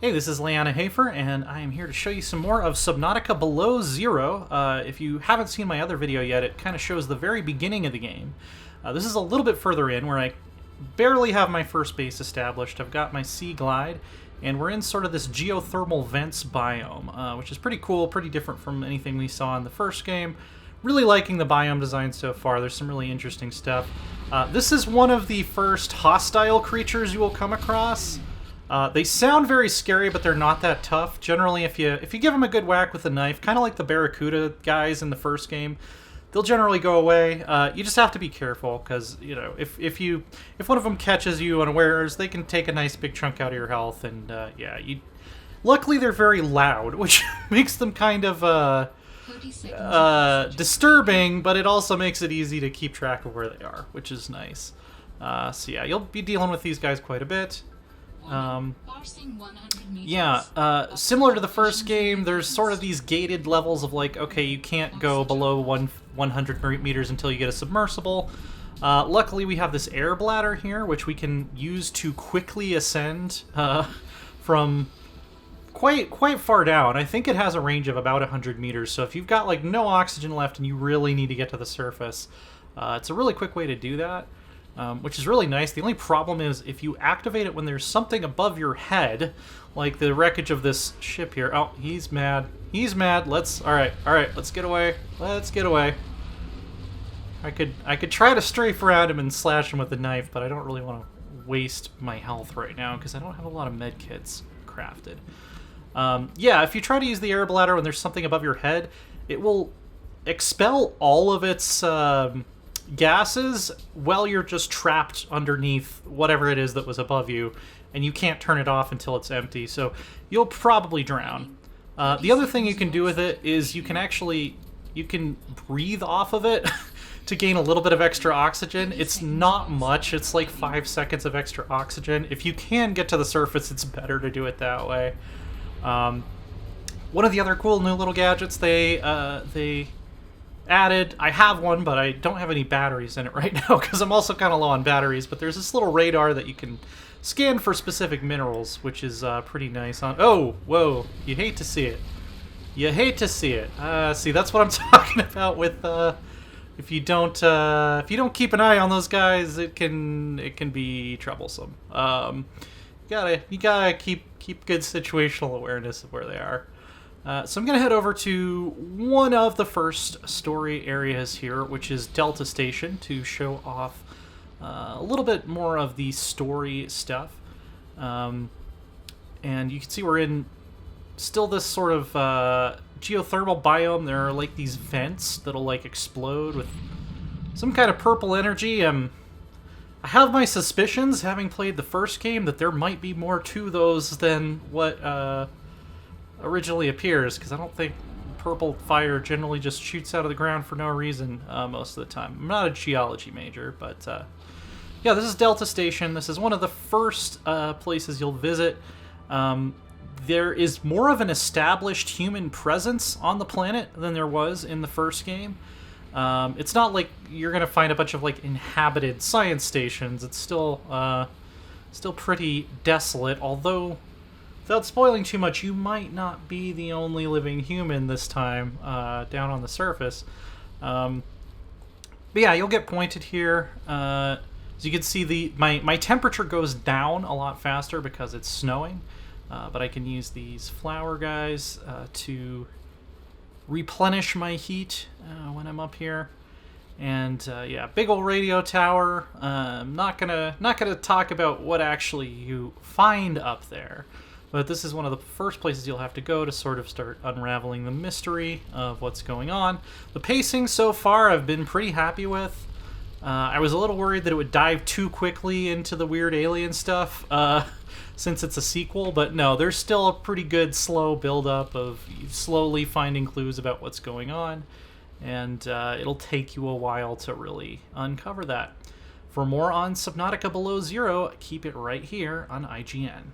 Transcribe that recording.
Hey, this is Leanna Hafer, and I am here to show you some more of Subnautica Below Zero. If you haven't seen my other video yet, it kind of shows the very beginning of the game. This is a little bit further in, where I barely have my first base established. I've got my sea glide, and we're in sort of this geothermal vents biome, which is pretty cool, pretty different from anything we saw in the first game. Really liking the biome design so far. There's some really interesting stuff. This is one of the first hostile creatures you will come across. They sound very scary, but they're not that tough. Generally, if you give them a good whack with a knife, kind of like the Barracuda guys in the first game, they'll generally go away. You just have to be careful, because if one of them catches you unawares, they can take a nice big chunk out of your health. And luckily they're very loud, which makes them kind of disturbing, but it also makes it easy to keep track of where they are, which is nice. So yeah, you'll be dealing with these guys quite a bit. Similar to the first game, there's sort of these gated levels of like, okay, you can't go below 100 meters until you get a submersible. Luckily, we have this air bladder here, which we can use to quickly ascend from quite far down. I think it has a range of about 100 meters, so if you've got like no oxygen left and you really need to get to the surface, it's a really quick way to do that. Which is really nice. The only problem is if you activate it when there's something above your head, like the wreckage of this ship here. Oh, he's mad. He's mad. All right, let's get away. Let's get away. I could try to strafe around him and slash him with a knife, but I don't really want to waste my health right now because I don't have a lot of med kits crafted. If you try to use the air bladder when there's something above your head, it will expel all of its gases while you're just trapped underneath whatever it is that was above you, and you can't turn it off until it's empty, so you'll probably drown. The other thing you can do with it is you can breathe off of it to gain a little bit of extra oxygen. It's not much, it's like 5 seconds of extra oxygen. If you can get to the surface, it's better to do it that way. One of the other cool new little gadgets they added, I have one, but I don't have any batteries in it right now because I'm also kind of low on batteries, but there's this little radar that you can scan for specific minerals, which is pretty nice. Oh, whoa, you hate to see it. You hate to see it. See, that's what I'm talking about with if you don't keep an eye on those guys, it can be troublesome. You gotta keep good situational awareness of where they are. So I'm going to head over to one of the first story areas here, which is Delta Station, to show off a little bit more of the story stuff. And you can see we're in still this sort of geothermal biome. There are like these vents that'll like explode with some kind of purple energy. I have my suspicions, having played the first game, that there might be more to those than what originally appears, because I don't think purple fire generally just shoots out of the ground for no reason most of the time. I'm not a geology major, but yeah, this is Delta Station. This is one of the first places you'll visit. There is more of an established human presence on the planet than there was in the first game. It's not like you're going to find a bunch of like inhabited science stations. It's still pretty desolate, although without spoiling too much, you might not be the only living human this time down on the surface. But yeah, you'll get pointed here. As you can see, my temperature goes down a lot faster because it's snowing. But I can use these flower guys to replenish my heat when I'm up here. And yeah, big old radio tower. I'm not gonna talk about what actually you find up there. But this is one of the first places you'll have to go to sort of start unraveling the mystery of what's going on. The pacing so far I've been pretty happy with. I was a little worried that it would dive too quickly into the weird alien stuff since it's a sequel, but no, there's still a pretty good slow build-up of slowly finding clues about what's going on, and it'll take you a while to really uncover that. For more on Subnautica Below Zero, keep it right here on IGN.